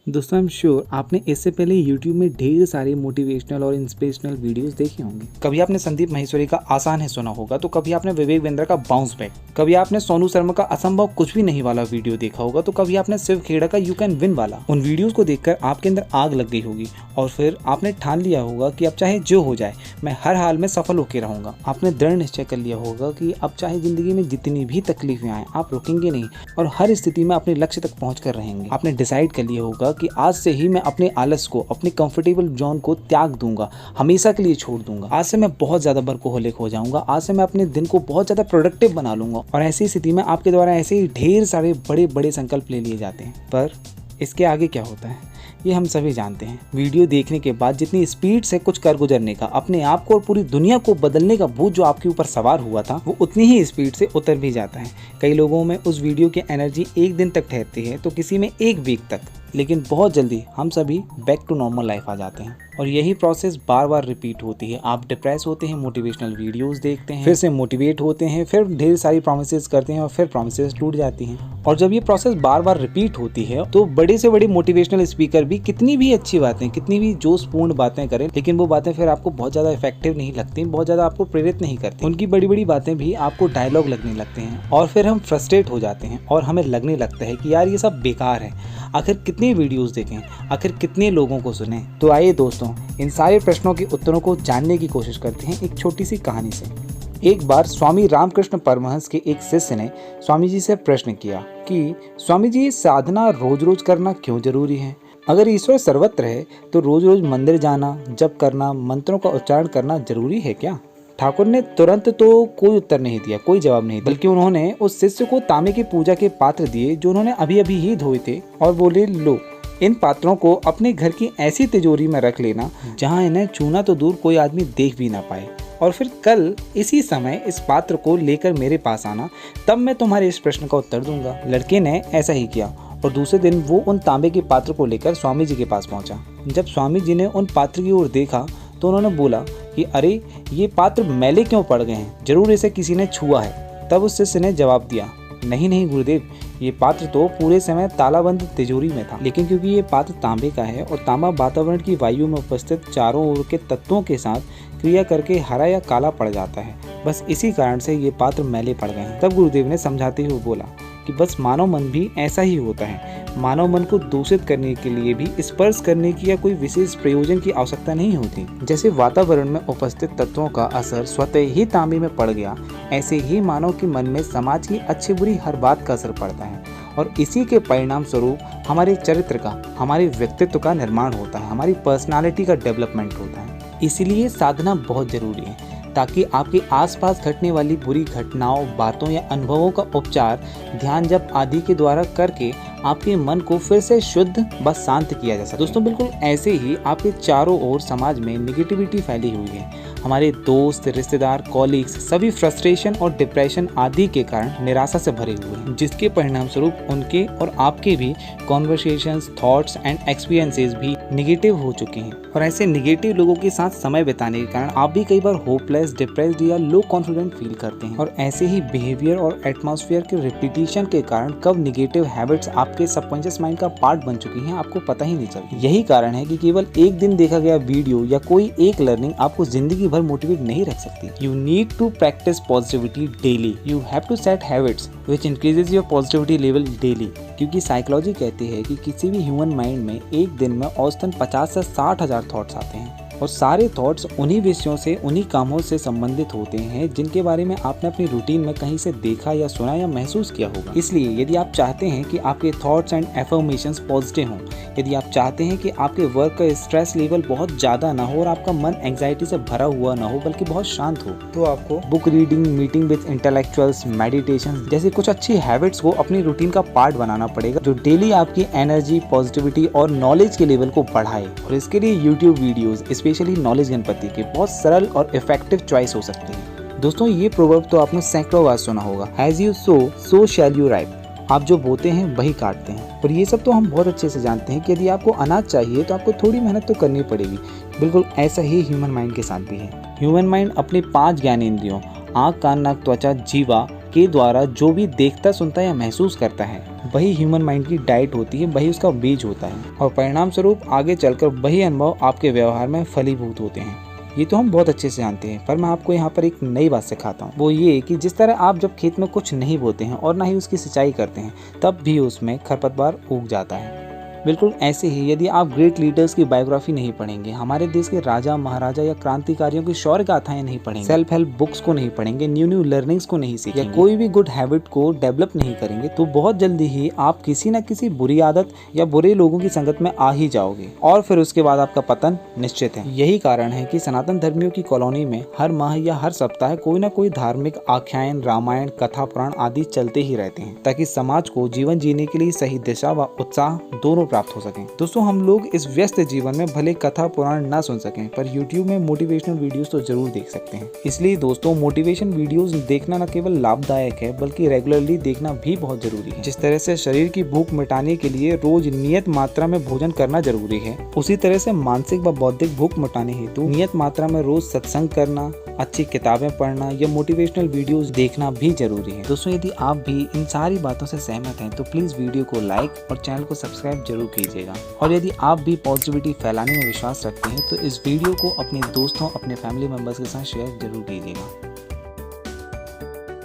दोस्तों I am sure आपने इससे पहले YouTube में ढेर सारे मोटिवेशनल और इंस्पिरेशनल वीडियोस देखे होंगे। कभी आपने संदीप माहेश्वरी का आसान है सुना होगा, तो कभी आपने विवेक बिंद्रा का बाउंस बैक, कभी आपने सोनू शर्मा का असंभव कुछ भी नहीं वाला वीडियो देखा होगा, तो कभी आपने शिव खेड़ा का यू कैन विन वाला। उन वीडियोस को देखकर आपके अंदर आग लग गई होगी और फिर आपने ठान लिया होगा कि अब चाहे जो हो जाए मैं हर हाल में सफल होकर रहूंगा। आपने दृढ़ निश्चय कर लिया होगा कि अब चाहे जिंदगी में जितनी भी तकलीफें आए आप रुकेंगे नहीं और हर स्थिति में अपने लक्ष्य तक पहुँच कर रहेंगे। आपने डिसाइड कर लिया होगा कि आज से ही मैं अपने आलस को, अपने कंफर्टेबल जोन को त्याग दूंगा, हमेशा के लिए छोड़ दूंगा। आज से मैं बहुत ज्यादा वर्कोहोलिक हो जाऊंगा, आज से मैं अपने दिन को बहुत ज्यादा प्रोडक्टिव बना लूंगा। और ऐसी स्थिति में आपके द्वारा ऐसे ही ढेर सारे बड़े बड़े संकल्प ले लिए जाते हैं, पर इसके आगे क्या होता है ये हम सभी जानते हैं। वीडियो देखने के बाद जितनी स्पीड से कुछ कर गुजरने का, अपने आप को और पूरी दुनिया को बदलने का भूत जो आपके ऊपर सवार हुआ था, वो उतनी ही स्पीड से उतर भी जाता है। कई लोगों में उस वीडियो की एनर्जी एक दिन तक ठहरती है, तो किसी में एक वीक तक, लेकिन बहुत जल्दी हम सभी बैक टू नॉर्मल लाइफ आ जाते हैं और यही प्रोसेस बार बार रिपीट होती है। आप डिप्रेस होते हैं, मोटिवेशनल वीडियोस देखते हैं, फिर से मोटिवेट होते हैं, फिर ढेर सारी प्रॉमिसेस करते हैं और फिर प्रॉमिसेस टूट जाती हैं। और जब ये प्रोसेस बार बार रिपीट होती है तो बड़े से बड़े मोटिवेशनल स्पीकर भी कितनी भी अच्छी बातें, कितनी भी जोशपूर्ण बातें करें, लेकिन वो बातें फिर आपको बहुत ज़्यादा इफेक्टिव नहीं लगती, बहुत ज़्यादा आपको प्रेरित नहीं करती। उनकी बड़ी बड़ी बातें भी आपको डायलॉग लगने लगते हैं और फिर हम फ्रस्ट्रेट हो जाते हैं और हमें लगने लगता है कि यार ये सब बेकार है, आखिर कितने वीडियोस देखें, आखिर कितने लोगों को सुने। तो आइए दोस्तों, इन सारे प्रश्नों के उत्तरों को जानने की कोशिश करते हैं एक छोटी सी कहानी से। एक बार स्वामी रामकृष्ण परमहंस के एक शिष्य ने स्वामी जी से प्रश्न किया कि स्वामी जी, साधना रोज रोज करना क्यों जरूरी है? अगर ईश्वर सर्वत्र है तो रोज रोज मंदिर जाना, जप करना, मंत्रों का उच्चारण करना जरूरी है क्या? ठाकुर ने तुरंत तो कोई उत्तर नहीं दिया, कोई जवाब नहीं, बल्कि उन्होंने उस शिष्य को तांबे की पूजा के पात्र दिए जो उन्होंने अभी अभी ही धोए थे और बोले, लो, इन पात्रों को अपने घर की ऐसी तिजोरी में रख लेना जहां इन्हें छूना तो दूर कोई आदमी देख भी ना पाए, और फिर कल इसी समय इस पात्र को लेकर मेरे पास आना, तब मैं तुम्हारे इस प्रश्न का उत्तर दूंगा। लड़के ने ऐसा ही किया और दूसरे दिन वो उन तांबे के पात्र को लेकर स्वामी जी के पास पहुंचा। जब स्वामी जी ने उन पात्र की ओर देखा तो उन्होंने बोला कि अरे, ये पात्र मैले क्यों पड़ गए हैं, जरूर इसे किसी ने छुआ है। तब उस शिष्य ने जवाब दिया, नहीं नहीं गुरुदेव, ये पात्र तो पूरे समय तालाबंद तिजोरी में था, लेकिन क्योंकि ये पात्र तांबे का है और तांबा वातावरण की वायु में उपस्थित चारों ओर के तत्वों के साथ क्रिया करके हरा या काला पड़ जाता है, बस इसी कारण से ये पात्र मैले पड़ गए हैं। तब गुरुदेव ने समझाते हुए बोला कि बस मानव मन भी ऐसा ही होता है। मानव मन को दूषित करने के लिए भी स्पर्श करने की या कोई विशेष प्रयोजन की आवश्यकता नहीं होती। जैसे वातावरण में उपस्थित तत्वों का असर स्वतः ही तांबे में पड़ गया, ऐसे ही मानव के मन में समाज की अच्छी बुरी हर बात का असर पड़ता है और इसी के परिणाम स्वरूप हमारे चरित्र का, हमारे व्यक्तित्व का निर्माण होता है, हमारी पर्सनालिटी का डेवलपमेंट होता है। इसीलिए साधना बहुत जरूरी है, ताकि आपके आसपास घटने वाली बुरी घटनाओं, बातों या अनुभवों का उपचार ध्यान जप आदि के द्वारा करके आपके मन को फिर से शुद्ध व शांत किया जा सके। दोस्तों बिल्कुल ऐसे ही आपके चारों ओर समाज में निगेटिविटी फैली हुई है। हमारे दोस्त, रिश्तेदार, कॉलीग्स सभी फ्रस्ट्रेशन और डिप्रेशन आदि के कारण निराशा से भरे हुए हैं, जिसके परिणाम स्वरूप उनके और आपके भी कॉन्वर्सेशंस, थॉट्स एंड एक्सपीरियंसेस भी निगेटिव हो चुके हैं। और ऐसे निगेटिव लोगों के साथ समय बिताने के कारण आप भी कई बार होपलेस, डिप्रेस्ड या लो कॉन्फिडेंट फील करते हैं। और ऐसे ही बिहेवियर और एटमॉस्फेयर के रिपीटिशन के कारण कब निगेटिव हैबिट्स आपके सबकॉन्शियस माइंड का पार्ट बन चुकी हैं आपको पता ही नहीं चलता। यही कारण है कि केवल एक दिन देखा गया वीडियो या कोई एक लर्निंग आपको जिंदगी भर मोटिवेट नहीं रख सकती। You need to practice positivity daily. You have to set habits which increases your positivity level daily. क्योंकि साइकोलॉजी कहती है कि किसी भी ह्यूमन माइंड में एक दिन में औसतन 50 से 60 हजार थॉट्स आते हैं और सारे थॉट्स उन्हीं विषयों से, उन्हीं कामों से संबंधित होते हैं जिनके बारे में आपने अपनी रूटीन में कहीं से देखा या सुना या महसूस किया होगा। इसलिए यदि आप चाहते हैं कि आपके थॉट्स एंड एफर्मेशंस पॉजिटिव हों, यदि आप चाहते हैं कि आपके वर्क का स्ट्रेस लेवल बहुत ज़्यादा ना हो और आपका मन एंग्जाइटी से भरा हुआ ना हो बल्कि बहुत शांत हो, तो आपको book reading, meeting with intellectuals, meditation जैसी कुछ अच्छी हैबिट्स को अपनी रूटीन का पार्ट बनाना पड़ेगा, जो डेली आपकी एनर्जी, पॉजिटिविटी और नॉलेज के लेवल को बढ़ाए। और इसके लिए YouTube videos, specially knowledge Ganpati के, बहुत सरल और इफेक्टिव चॉइस हो सकती है। दोस्तों ये प्रोवर्ब तो आपने सैकड़ों बार सुना होगा, as you sow so shall you reap. आप जो बोते हैं वही काटते हैं। और ये सब तो हम बहुत अच्छे से जानते हैं कि यदि आपको अनाज चाहिए तो आपको थोड़ी मेहनत तो करनी पड़ेगी। बिल्कुल ऐसा ही ह्यूमन माइंड के साथ भी है। ह्यूमन माइंड अपने 5 ज्ञानेंद्रियों आँख, कान, नाक, त्वचा, जीवा के द्वारा जो भी देखता, सुनता या महसूस करता है वही ह्यूमन माइंड की डाइट होती है, वही उसका बीज होता है और परिणाम स्वरूप आगे चलकर वही अनुभव आपके व्यवहार में फलीभूत होते हैं। ये तो हम बहुत अच्छे से जानते हैं, पर मैं आपको यहाँ पर एक नई बात सिखाता हूँ। वो ये कि जिस तरह आप जब खेत में कुछ नहीं बोते हैं और ना ही उसकी सिंचाई करते हैं, तब भी उसमें खरपतवार उग जाता है। बिल्कुल ऐसे ही यदि आप ग्रेट लीडर्स की बायोग्राफी नहीं पढ़ेंगे, हमारे देश के राजा महाराजा या क्रांतिकारियों की शौर्य गाथाएं नहीं पढ़ेंगे, सेल्फ हेल्प बुक्स को नहीं पढ़ेंगे, न्यू लर्निंग्स को नहीं सीखेंगे या कोई भी गुड हैबिट को डेवलप नहीं करेंगे, तो बहुत जल्दी ही आप किसी न किसी बुरी आदत या बुरे लोगों की संगत में आ ही जाओगे और फिर उसके बाद आपका पतन निश्चित है। यही कारण है कि सनातन धर्मियों की कॉलोनी में हर माह या हर सप्ताह कोई न कोई धार्मिक आख्यान, रामायण, कथा, पुराण आदि चलते ही रहते हैं, ताकि समाज को जीवन जीने के लिए सही दिशा व उत्साह दोनों प्राप्त हो सकें। दोस्तों, हम लोग इस व्यस्त जीवन में भले कथा पुराण ना सुन सकें, पर YouTube में मोटिवेशनल वीडियोस तो जरूर देख सकते हैं। इसलिए दोस्तों, मोटिवेशन वीडियोस देखना न केवल लाभदायक है बल्कि रेगुलरली देखना भी बहुत जरूरी है। जिस तरह से शरीर की भूख मिटाने के लिए रोज नियत मात्रा में भोजन करना जरूरी है, उसी तरह से मानसिक व बौद्धिक भूख मिटाने हेतु नियत मात्रा में रोज सत्संग करना, अच्छी किताबें पढ़ना या मोटिवेशनल वीडियोस देखना भी जरूरी है। दोस्तों, यदि आप भी इन सारी बातों से सहमत हैं तो प्लीज वीडियो को लाइक और चैनल को सब्सक्राइब जरूर कीजिएगा। और यदि आप भी पॉजिटिविटी फैलाने में विश्वास रखते हैं तो इस वीडियो को अपने दोस्तों, अपने फैमिली मेंबर्स के साथ शेयर जरूर कीजिएगा।